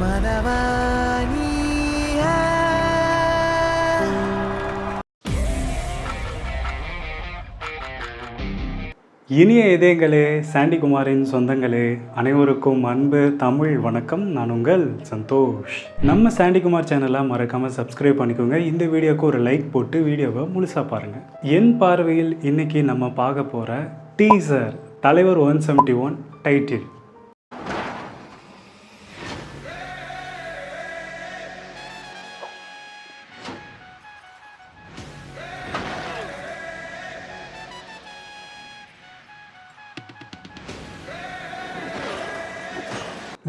மனவாணி இனிய இதயங்களே, சாண்டி குமாரின் சொந்தங்களே, அனைவருக்கும் அன்பு தமிழ் வணக்கம். நான் உங்கள் சந்தோஷ். நம்ம சாண்டி குமார் சேனலை மறக்காமல் சப்ஸ்கிரைப் பண்ணிக்கோங்க. இந்த வீடியோக்கு ஒரு லைக் போட்டு வீடியோவை முழுசாக பாருங்கள். என் பார்வையில் இன்னைக்கு நம்ம பார்க்க போகிற டீசர் தலைவர் 171 டைட்டில்.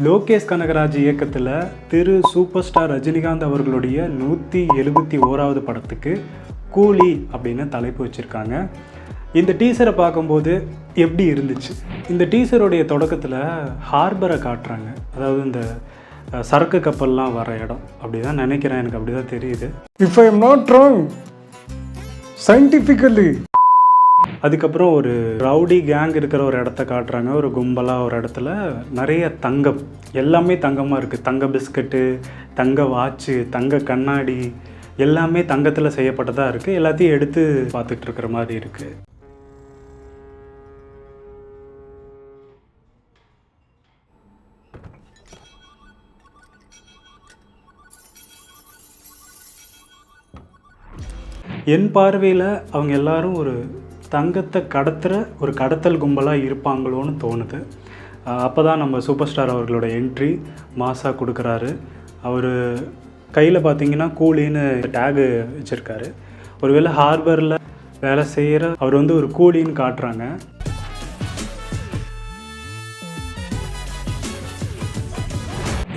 லோகேஷ் கனகராஜ் இயக்கத்தில் திரு சூப்பர் ஸ்டார் ரஜினிகாந்த் அவர்களுடைய 171வது படத்துக்கு கூலி அப்படின்னு தலைப்பு வச்சுருக்காங்க. இந்த டீசரை பார்க்கும்போது எப்படி இருந்துச்சு? இந்த டீசருடைய தொடக்கத்தில் ஹார்பரை காட்டுறாங்க, அதாவது இந்த சரக்கு கப்பல்லாம் வர இடம் அப்படி தான் நினைக்கிறேன், எனக்கு அப்படி தான் தெரியுது. If I am not wrong scientifically. அதுக்கப்புறம் ஒரு ரவுடி கேங் இருக்கிற ஒரு இடத்த காட்டுறாங்க, ஒரு கும்பலாக ஒரு இடத்துல நிறைய தங்கம், எல்லாமே தங்கமாக இருக்குது. தங்க பிஸ்கட்டு, தங்க வாட்சு, தங்க கண்ணாடி, எல்லாமே தங்கத்தில் செய்யப்பட்டதாக இருக்குது. எல்லாத்தையும் எடுத்து பார்த்துட்டு இருக்கிற மாதிரி இருக்குது. என் பார்வையில் அவங்க எல்லாரும் ஒரு தங்கத்தை கடத்துகிற ஒரு கடத்தல் கும்பலாக இருப்பாங்களோன்னு தோணுது. அப்போ தான் நம்ம சூப்பர் ஸ்டார் அவர்களோட என்ட்ரி மாசாக கொடுக்குறாரு. அவர் கையில் பார்த்தீங்கன்னா கூலின்னு டேகு வச்சுருக்காரு. ஒருவேளை ஹார்பரில் வேலை செய்கிற அவர் வந்து ஒரு கூலின்னு காட்டுறாங்க.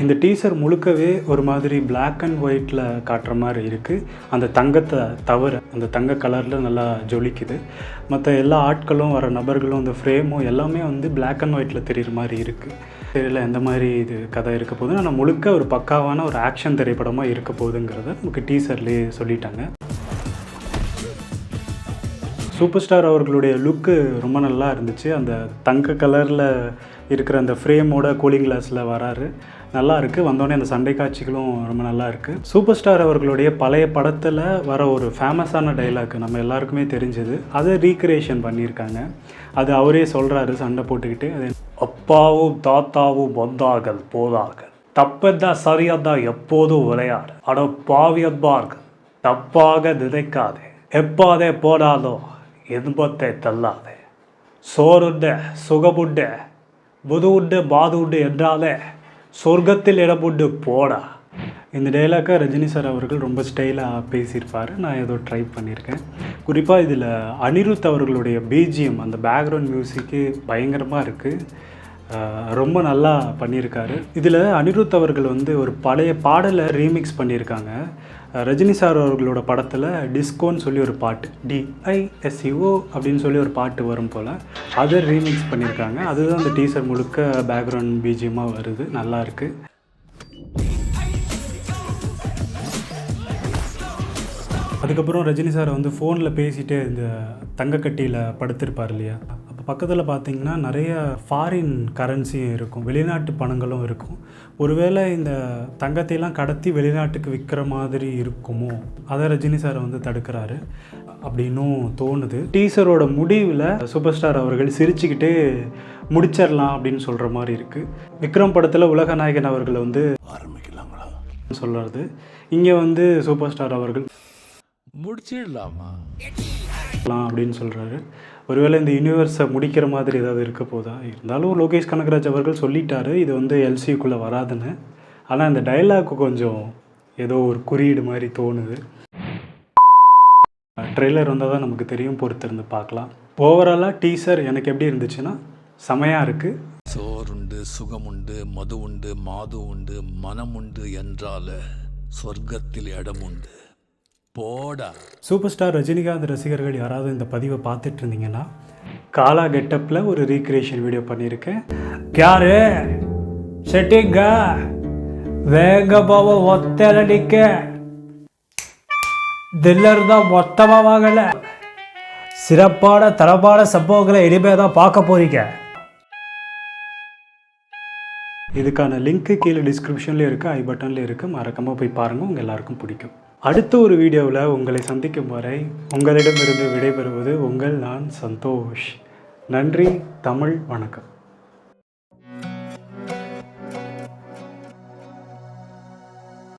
இந்த டீசர் முழுக்கவே ஒரு மாதிரி பிளாக் அண்ட் ஒயிட்டில் காட்டுற மாதிரி இருக்குது. அந்த தங்கத்தை தவிர அந்த தங்க கலரில் நல்லா ஜொலிக்குது. மற்ற எல்லா ஆட்களும் வர நபர்களும் அந்த ஃப்ரேமும் எல்லாமே வந்து பிளாக் அண்ட் ஒயிட்டில் தெரிகிற மாதிரி இருக்குது. தெரியல எந்த மாதிரி இது கதை இருக்க போகுது. ஆனால் முழுக்க ஒரு பக்காவான ஒரு ஆக்ஷன் திரைப்படமாக இருக்க போகுதுங்கிறத நமக்கு டீசர்லேயே சொல்லிட்டாங்க. சூப்பர் ஸ்டார் அவர்களுடைய லுக்கு ரொம்ப நல்லா இருந்துச்சு. அந்த தங்க கலரில் இருக்கிற அந்த ஃப்ரேமோட கூலிங் கிளாஸில் வராரு, நல்லா இருக்குது. வந்தோடனே அந்த சண்டை காட்சிகளும் ரொம்ப நல்லா இருக்குது. சூப்பர் ஸ்டார் அவர்களுடைய பழைய படத்தில் வர ஒரு ஃபேமஸான டைலாக் நம்ம எல்லாருக்குமே தெரிஞ்சது, அதை ரீக்ரியேஷன் பண்ணியிருக்காங்க. அது அவரே சொல்கிறாரு சண்டை போட்டுக்கிட்டு, அது அப்பாவும் தாத்தாவும் வந்தார்கள் போதார்கள், தப்பதா சரியாதா எப்போதும் விளையாடு, அட பாவியப்பார்கள் தப்பாக நினைக்காதே, எப்பாதே போடாதோ இன்பத்தை தள்ளாதே, சோறுண்ட சுகமுண்ட புது உண்டு பாது உண்டு என்றாலே சொர்க்கத்தில் இடமுண்டு போடா. இந்த டைலாக்கை ரஜினி சார் அவர்கள் ரொம்ப ஸ்டைலாக பேசியிருப்பார். நான் ஏதோ ட்ரை பண்ணியிருக்கேன். குறிப்பாக இதில் அனிருத் அவர்களுடைய பிஜிஎம், அந்த பேக்ரவுண்ட் மியூசிக்கு பயங்கரமாக இருக்குது, ரொம்ப நல்லா பண்ணியிருக்காரு. இதில் அனிருத் அவர்கள் வந்து ஒரு பழைய பாடலை ரீமிக்ஸ் பண்ணியிருக்காங்க. ரஜினி சார் அவர்களோட படத்தில் டிஸ்கோன்னு சொல்லி ஒரு பாட்டு, DISCO அப்படின்னு சொல்லி ஒரு பாட்டு வரும் போல், அதை ரீமிக்ஸ் பண்ணியிருக்காங்க. அதுதான் அந்த டீசர் முழுக்க பேக்ரவுண்ட் பிஜிஎம்மாக வருது, நல்லா இருக்குது. அதுக்கப்புறம் ரஜினி சார் வந்து ஃபோனில் பேசிகிட்டே இந்த தங்கக்கட்டியில் படுத்திருப்பார் இல்லையா, அப்போ பக்கத்தில் பார்த்திங்கன்னா நிறைய ஃபாரின் கரன்சியும் இருக்கும், வெளிநாட்டு பணங்களும் இருக்கும். ஒருவேளை இந்த தங்கத்தையெல்லாம் கடத்தி வெளிநாட்டுக்கு விற்கிற மாதிரி இருக்குமோ, அதை ரஜினி சாரை வந்து தடுக்கிறாரு அப்படின்னும் தோணுது. டீசரோட முடிவில் சூப்பர் ஸ்டார் அவர்கள் சிரிச்சுக்கிட்டே முடிச்சிடலாம் அப்படின்னு சொல்கிற மாதிரி இருக்குது. விக்ரம் படத்தில் உலக நாயகன் அவர்களை வந்து ஆரம்பிக்கலாங்களா சொல்கிறது, இங்கே வந்து சூப்பர் ஸ்டார் அவர்கள் முடிச்சிடலாமா அப்படின்னு சொல்கிறாரு. ஒருவேளை இந்த யூனிவர்ஸை முடிக்கிற மாதிரி ஏதாவது இருக்க போதா? இருந்தாலும் லோகேஷ் கனகராஜ் அவர்கள் சொல்லிட்டாரு இது வந்து எல்சிக்குள்ளே வராதுன்னு. ஆனால் இந்த டைலாக்கு கொஞ்சம் ஏதோ ஒரு குறியீடு மாதிரி தோணுது. ட்ரெய்லர் வந்தால் தான் நமக்கு தெரியும், பொறுத்திருந்து பார்க்கலாம். ஓவராலாக டீசர் எனக்கு எப்படி இருந்துச்சுன்னா செமையாக இருக்குது. சோறுண்டு சுகமுண்டு மது உண்டு மாது உண்டு மனம் உண்டு என்றால சொர்க்கத்தில் இடம் உண்டு போடா. சூப்பர் ஸ்டார் ரஜினிகாந்த் ரசிகர்கள் யாராவது இந்த பதிவை பார்த்துட்டு இருந்தீங்கன்னா, காலா கெட்டப்பில் ஒரு ரீக்ரியேஷன் வீடியோ பண்ணியிருக்கேன். யாரு செட்டிங்க வேங்க பாவ ஒத்தலடிக்க தில்லர் தான் மொத்தமாக வாங்கலை. சிறப்பான தரமான சம்பவங்களை இனிமே தான் பார்க்க போறீங்க. இதுக்கான லிங்க்கு கீழே டிஸ்கிரிப்ஷன்லேயும் இருக்குது, ஐ பட்டன்லேயும் இருக்குது. மறக்காமல் போய் பாருங்கள், உங்கள் எல்லாருக்கும் பிடிக்கும். அடுத்த ஒரு வீடியோவில் உங்களை சந்திக்கும் வரை உங்களிடமிருந்து விடைபெறுவது நான் சந்தோஷ். நன்றி. தமிழ் வணக்கம்.